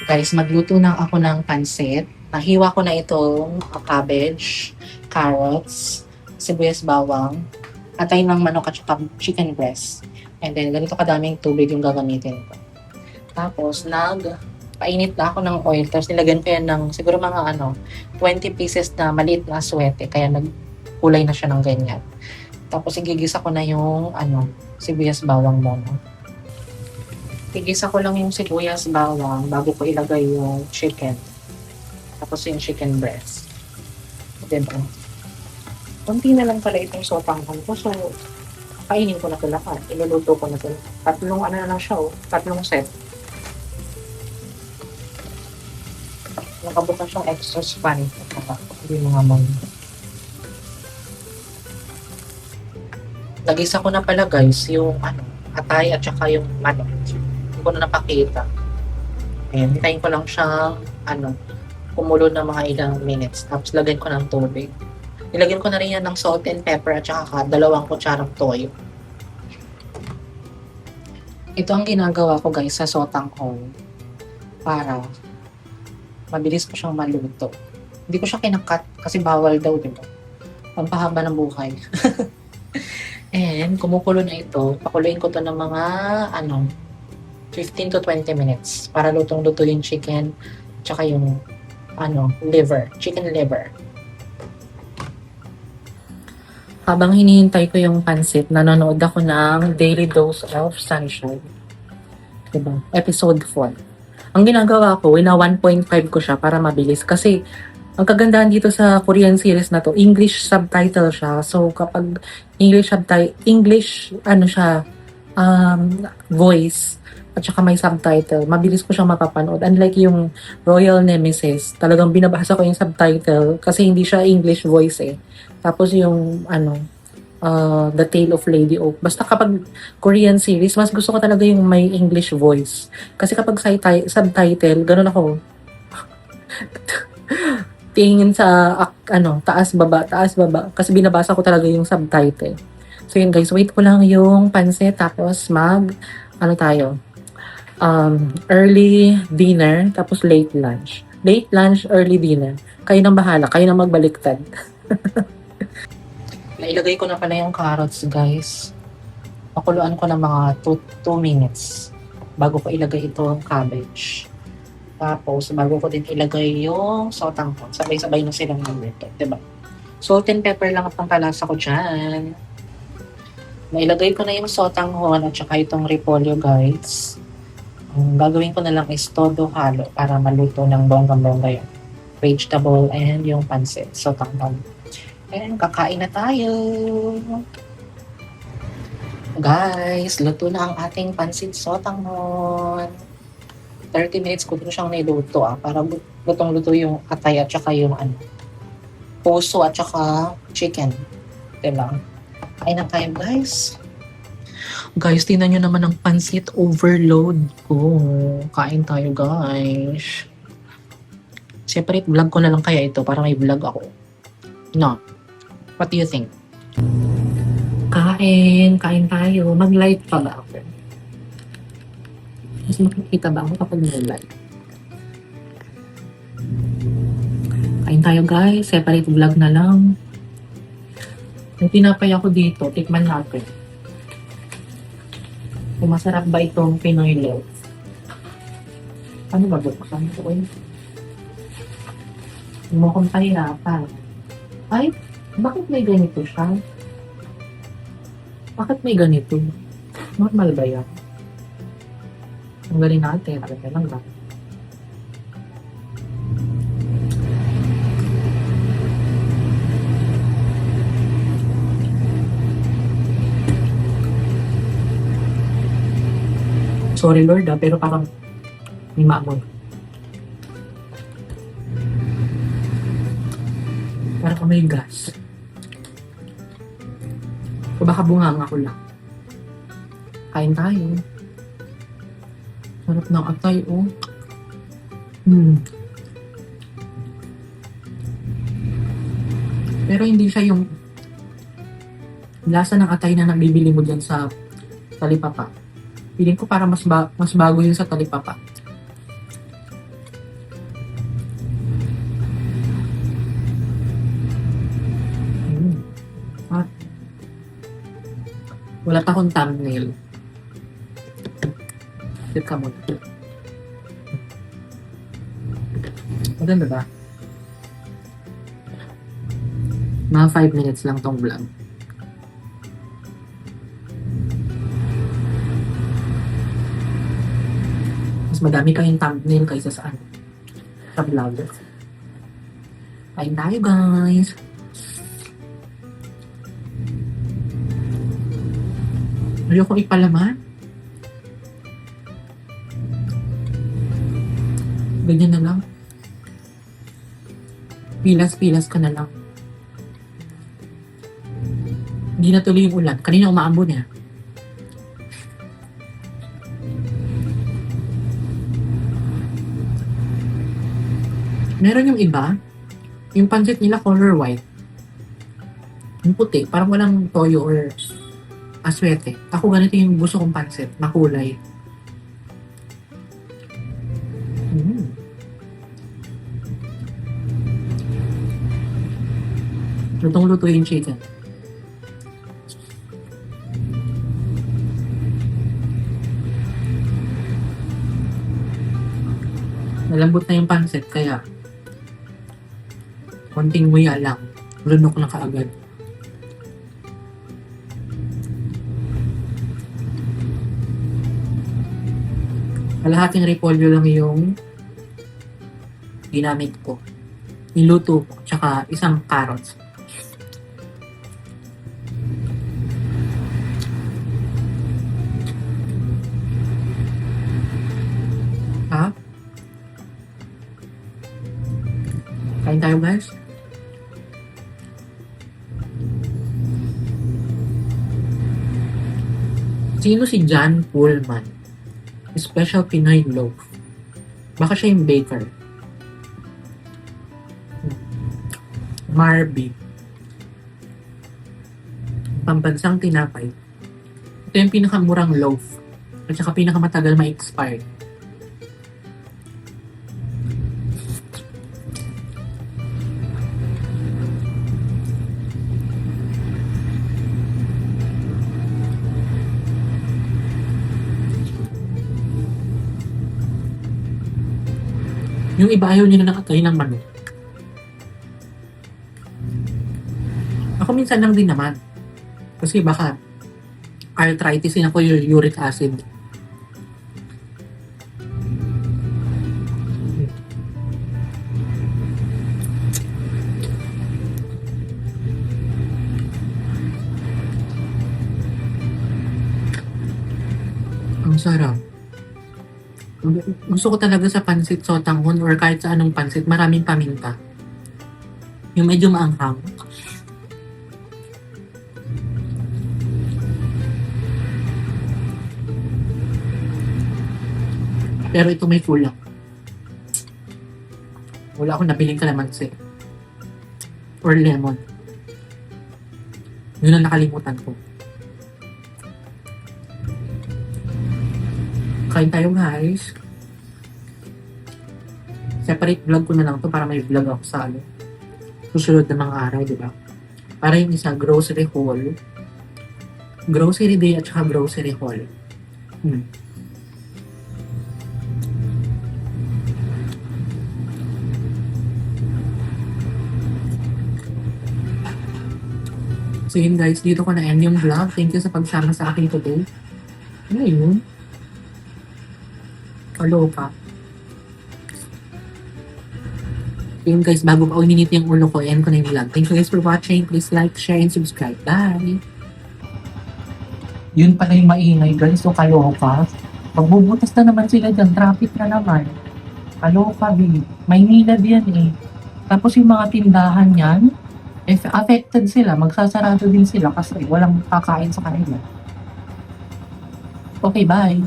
Guys, magluto na ako ng pansit. Nahiwa ko na itong cabbage, carrots, sibuyas bawang, atay ng manok at saka chicken breast. And then, ganito kadaming tubig yung gagamitin ko. Tapos, painit na ako ng oil. Tapos, nilagyan ko yan ng siguro mga 20 pieces na maliit na aswete. Kaya nagkulay na siya ng ganyan. Tapos, igigisa ko na yung sibuyas bawang muna. Igisa ko lang yung sibuyas bawang bago ko ilagay yung chicken. Tapos yung chicken breast. Diba? Kunti na lang pala itong sotanghan ko. So, kainin ko na ito lahat. Iluluto ko na ito. Tatlong na lang siya tatlong set. Nakabukas yung extra span. Hindi mga mong. Nagisa ko na pala guys yung atay at saka yung manok. Hindi ko na napakita. Ayan, hintayin ko lang siya kumulo ng mga ilang minutes. Tapos lagyan ko ng tubig. Nilagyan ko na rin yan ng salt and pepper at saka 2 kutsarang toyo. Ito ang ginagawa ko guys sa sotang ko para mabilis ko siyang maluto. Hindi ko siya kinakat kasi bawal daw, diba? Pampahaba ng buhay. And kumukulo na ito. Pakuluin ko to ng mga 15 to 20 minutes para lutong-luto yung chicken tsaka yung chicken liver. Habang hinihintay ko yung pansit, nanonood ako ng Daily Dose of Sunshine. Diba? Episode 4. Ang ginagawa ko, 1.5 ko siya para mabilis. Kasi, ang kagandahan dito sa Korean series na to, English subtitle siya. So, kapag English voice, at saka may subtitle, mabilis ko siyang mapapanood. Unlike yung Royal Nemesis, talagang binabasa ko yung subtitle kasi hindi siya English voice eh. Tapos yung The Tale of Lady Oak. Basta kapag Korean series, mas gusto ko talaga yung may English voice. Kasi kapag subtitle, ganun ako. Tingin sa taas baba. Kasi binabasa ko talaga yung subtitle. So yun guys, wait ko lang yung pansit tapos early dinner, tapos late lunch. Late lunch, early dinner. Kayo nang bahala, kayo nang magbaliktad. Nailagay ko na pala yung carrots, guys. Pakuluan ko ng mga 2 minutes bago ko ilagay itong cabbage. Tapos, bago ko din ilagay yung sotangkon. Sabay-sabay na silang nalito, diba? Salt and pepper lang ang pangkalasa ko dyan. Nailagay ko na yung sotanghon at saka itong repolyo, guys. Ang gagawin ko na lang is todo halo para maluto ng bonggang-bongga yung vegetable and yung pansit. Sotanghon. And kakain na tayo. Guys, luto na ang ating pansit sotanghon. 30 minutes ko din siyang niluto para lutong-luto yung atay at saka yung puso at saka chicken. Diba? Kain na tayo guys. Guys, tingnan nyo naman ang pansit overload ko. Kain tayo guys. Separate vlog ko na lang kaya ito para may vlog ako. No? What do you think? Kain tayo. Mag-light pa ba ako? Mas makikita ba ako kapag mag-light? Kain tayo guys. Separate vlog na lang. May tinapay ako dito. Tikman natin. Kung masarap ba itong Pinoy loaf? Ano ba buksan ko yun? Hindi mo akong pahirapan. Ay, bakit may ganito siya? Bakit may ganito? Normal ba yan? Ang galing natin. Alam lang ba? Sorry Lord pero parang may maamoy. Parang may gas. O baka bunganga ko lang. Kain tayo. Sarap ng atay, oh. Pero hindi siya yung lasa ng atay na nabibili mo dyan sa talipapa. Feeling ko para mas bago yun sa talipapa. Wala pa akong thumbnail. Tip ka muna. Maganda ba? Mga 5 minutes lang tong vlog. Mas madami pa yung thumbnail kaysa sa ano. Sa vlog. Kain tayo guys! Ayoko ipalaman. Ganyan na lang. Pilas-pilas ka na lang. Hindi na tuloy yung ulan. Kanina umaambon niya. Meron yung iba, yung pancit nila color white. Yung puti, parang walang toyo or aswete. Ako ganito yung gusto kong pancit, makulay. Lutong-luto yung chicken. Malambot na yung pancit, kaya konting nguya lang. Lunok na kaagad. Kalahating repolyo lang yung ginamit ko. Niluto ko, tsaka isang carrots. Ha? Kain tayo guys. Sino si John Pullman? Special Pinoy Loaf. Baka siya yung baker. Marby. Pambansang tinapay. Ito yung pinakamurang loaf. At saka pinakamatagal ma-expire. Yung iba ayaw nila nakatay ng manok. Ako minsan lang din naman. Kasi baka arthritis din ako yung uric acid. Ang sarap. Gusto ko talaga sa pansit sotanghon or kahit sa anong pansit, maraming paminta. Yung medyo maanghang. Pero ito may kulang. Wala akong nabiling kalamansi. Or lemon. Yun ang nakalimutan ko. Kain tayo guys. Separate vlog ko na lang to para may vlog ako sa susunod na mga araw, di ba? Para yung isa grocery haul. Grocery day at saka grocery haul. So yun guys, dito ko na-end yung vlog. Thank you sa pagsama sa akin today. Ano yun? Kaloka. Yun guys, bago pa uminit yung ulo ko, end ko na yung vlog. Thank you guys for watching. Please like, share, and subscribe. Bye! Yun pala yung maingay guys. So kaloka. Magbubutas na naman sila dyan. Traffic na naman. Kaloka, B. Maynila yan eh. Tapos yung mga tindahan yan, if affected sila, magsasarado din sila kasi walang kakain sa kanila. Okay, bye!